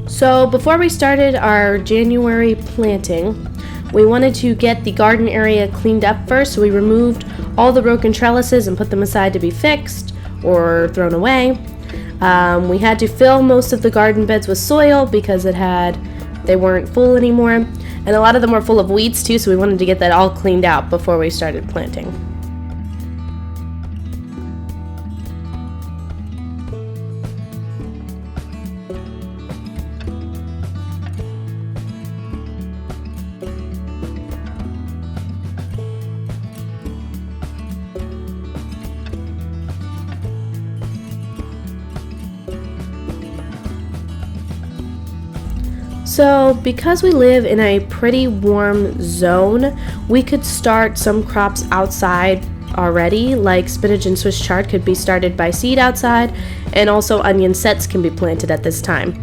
So before we started our January planting, we wanted to get the garden area cleaned up first, so we removed all the broken trellises and put them aside to be fixed or thrown away. We had to fill most of the garden beds with soil because they weren't full anymore, and a lot of them were full of weeds too, so we wanted to get that all cleaned out before we started planting. So because we live in a pretty warm zone, we could start some crops outside already, like spinach and Swiss chard could be started by seed outside, and also onion sets can be planted at this time.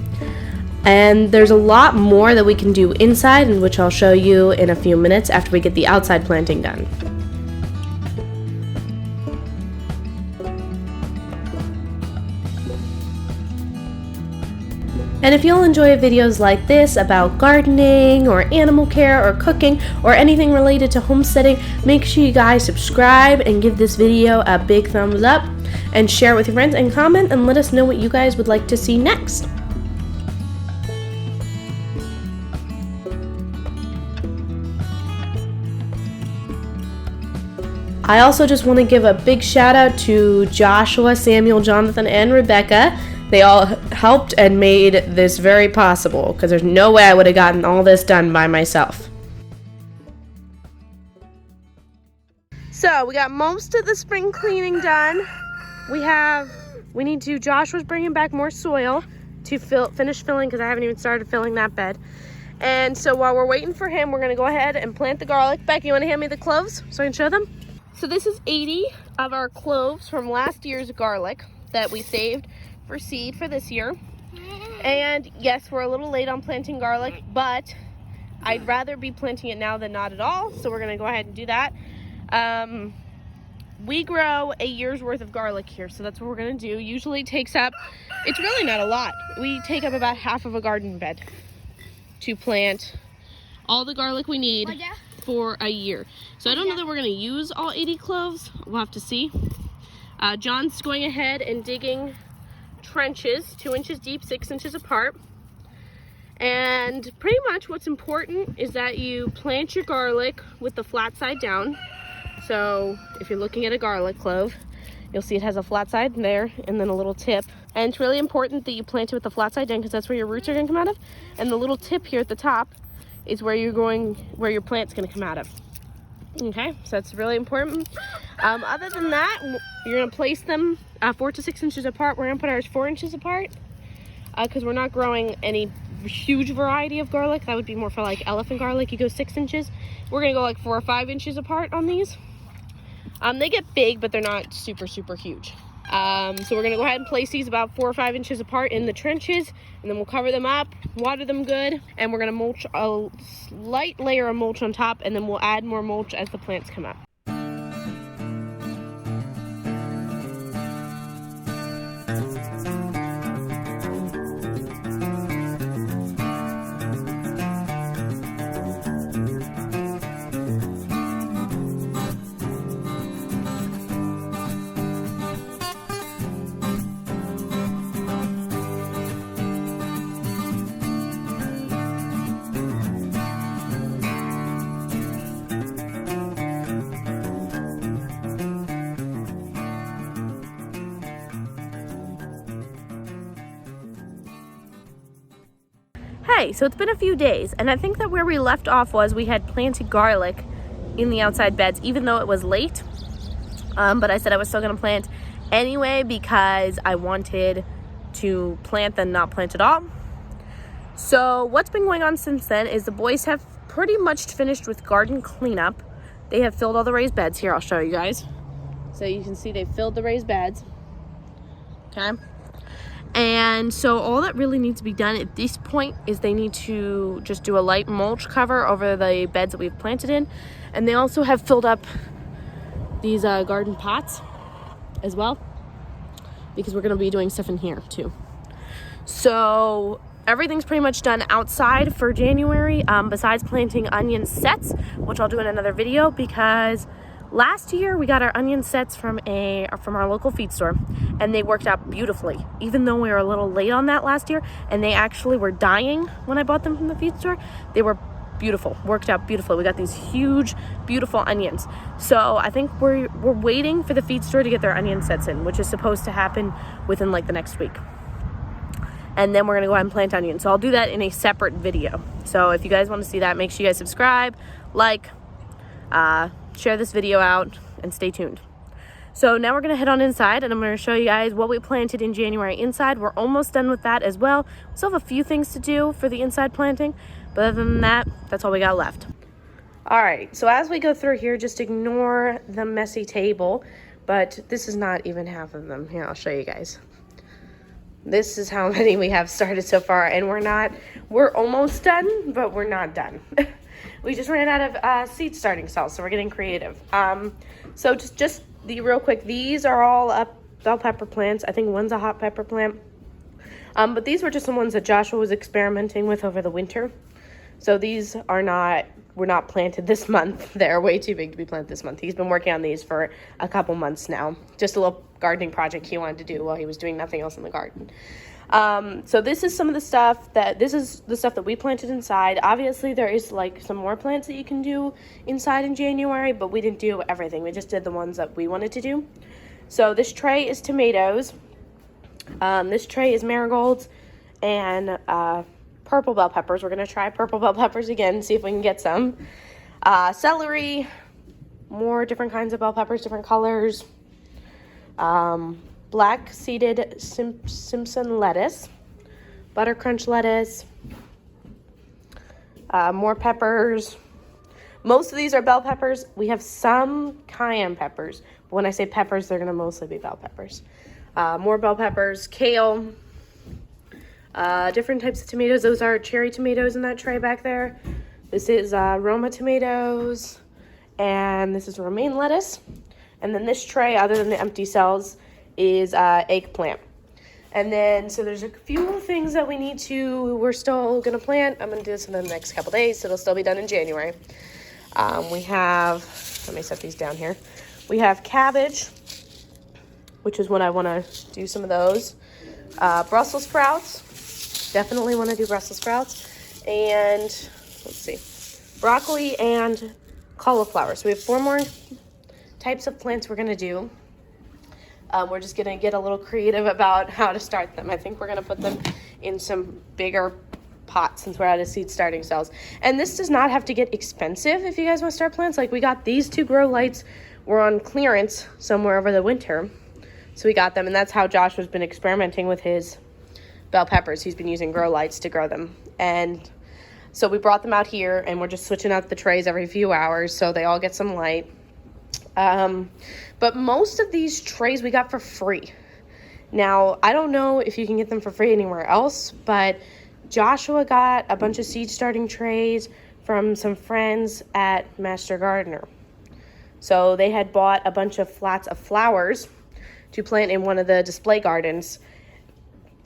And there's a lot more that we can do inside, and which I'll show you in a few minutes after we get the outside planting done. And if you'll enjoy videos like this about gardening or animal care or cooking or anything related to homesteading, make sure you guys subscribe and give this video a big thumbs up and share with your friends and comment and let us know what you guys would like to see next. I also just want to give a big shout out to Joshua, Samuel, Jonathan, and Rebecca. They all helped and made this very possible, because there's no way I would have gotten all this done by myself. So we got most of the spring cleaning done. Joshua's bringing back more soil to finish filling, because I haven't even started filling that bed. And so while we're waiting for him, we're going to go ahead and plant the garlic. Becky, you want to hand me the cloves so I can show them? So this is 80 of our cloves from last year's garlic that we saved for seed for this year. And yes, we're a little late on planting garlic, but I'd rather be planting it now than not at all, so we're gonna go ahead and do that. We grow a year's worth of garlic here, so that's what we're gonna do. Usually takes up, it's really not a lot. We take up about half of a garden bed to plant all the garlic we need for a year. So I don't know that we're gonna use all 80 cloves. We'll have to see. John's going ahead and digging trenches 2 inches deep, 6 inches apart. And pretty much what's important is that you plant your garlic with the flat side down. So if you're looking at a garlic clove, you'll see it has a flat side there and then a little tip. And it's really important that you plant it with the flat side down, because that's where your roots are going to come out of. And the little tip here at the top is where your plant's going to come out of. Okay, so that's really important. Other than that, you're going to place them 4 to 6 inches apart. We're going to put ours 4 inches apart because we're not growing any huge variety of garlic. That would be more for like elephant garlic. You go 6 inches. We're going to go like 4 or 5 inches apart on these. They get big, but they're not super, super huge. So we're going to go ahead and place these about 4 or 5 inches apart in the trenches, and then we'll cover them up, water them good, and we're going to mulch a light layer of mulch on top, and then we'll add more mulch as the plants come up. Hey, so it's been a few days, and I think that where we left off was we had planted garlic in the outside beds, even though it was late. But I said I was still gonna plant anyway because I wanted to plant then not plant at all. So what's been going on since then is the boys have pretty much finished with garden cleanup. They have filled all the raised beds. Here, I'll show you guys. So you can see they've filled the raised beds. Okay. And so all that really needs to be done at this point is they need to just do a light mulch cover over the beds that we've planted in. And they also have filled up these garden pots as well, because we're going to be doing stuff in here too. So everything's pretty much done outside for January, besides planting onion sets, which I'll do in another video, because last year we got our onion sets from our local feed store, and they worked out beautifully, even though we were a little late on that last year, and they actually were dying when I bought them from the feed store. They were beautiful, worked out beautifully. We got these huge, beautiful onions. So I think we're waiting for the feed store to get their onion sets in, which is supposed to happen within like the next week. And then we're gonna go ahead and plant onions. So I'll do that in a separate video. So if you guys want to see that, make sure you guys subscribe, like, share this video out, and stay tuned. So now we're gonna head on inside, and I'm gonna show you guys what we planted in January inside. We're almost done with that as well. We still have a few things to do for the inside planting, but other than that, that's all we got left. All right, so as we go through here, just ignore the messy table, but this is not even half of them. Here, I'll show you guys. This is how many we have started so far, and we're almost done, but we're not done. We just ran out of seed starting cells, so we're getting creative. So just real quick, these are all bell pepper plants. I think one's a hot pepper plant. But these were just the ones that Joshua was experimenting with over the winter. So these were not planted this month. They're way too big to be planted this month. He's been working on these for a couple months now. Just a little gardening project he wanted to do while he was doing nothing else in the garden. So this is the stuff that we planted inside. Obviously there is like some more plants that you can do inside in January, but we didn't do everything. We just did the ones that we wanted to do. So this tray is tomatoes. This tray is marigolds and purple bell peppers. We're gonna try purple bell peppers again, see if we can get some. Celery, more different kinds of bell peppers, different colors. Black seeded Simpson lettuce, butter crunch lettuce, more peppers. Most of these are bell peppers. We have some cayenne peppers, but when I say peppers, they're gonna mostly be bell peppers. More bell peppers, kale, different types of tomatoes. Those are cherry tomatoes in that tray back there. This is Roma tomatoes, and this is romaine lettuce. And then this tray, other than the empty cells, is eggplant. And then, so there's a few things that we're still gonna plant. I'm gonna do this in the next couple days, so it'll still be done in January. We have, let me set these down here. We have cabbage, which is what I wanna do some of those. Brussels sprouts, definitely wanna do Brussels sprouts. And let's see, broccoli and cauliflower. So we have 4 more types of plants we're gonna do. We're just gonna get a little creative about how to start them. I think we're gonna put them in some bigger pots since we're out of seed starting cells. And this does not have to get expensive if you guys want to start plants. Like we got these 2 grow lights, were on clearance somewhere over the winter. So we got them, and that's how Josh has been experimenting with his bell peppers. He's been using grow lights to grow them. And so we brought them out here, and we're just switching out the trays every few hours so they all get some light. But most of these trays we got for free. Now, I don't know if you can get them for free anywhere else, but Joshua got a bunch of seed starting trays from some friends at Master Gardener. So they had bought a bunch of flats of flowers to plant in one of the display gardens,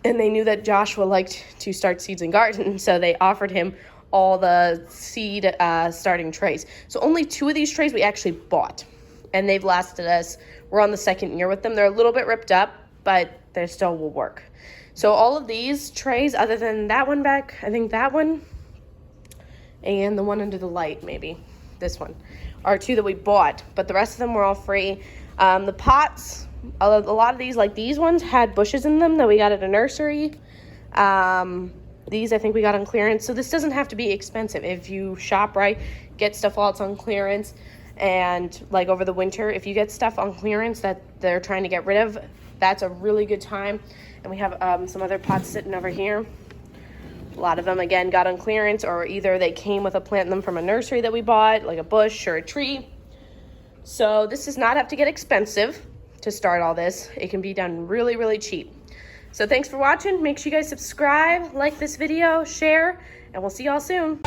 and they knew that Joshua liked to start seeds in gardens, so they offered him all the seed starting trays. So only 2 of these trays we actually bought, and they've lasted us. We're on the 2nd year with them. They're a little bit ripped up, but they still will work. So all of these trays, other than that one back, I think that one, and the one under the light, maybe this one, are 2 that we bought, but the rest of them were all free. The pots, a lot of these, like these ones, had bushes in them that we got at a nursery. These I think we got on clearance, so this doesn't have to be expensive. If you shop right, get stuff while it's on clearance, and like over the winter, if you get stuff on clearance that they're trying to get rid of, that's a really good time. And we have some other pots sitting over here. A lot of them, again, got on clearance, or either they came with a plant in them from a nursery that we bought, like a bush or a tree. So this does not have to get expensive to start all this. It can be done really, really cheap. So thanks for watching. Make sure you guys subscribe, like this video, share, and we'll see y'all soon.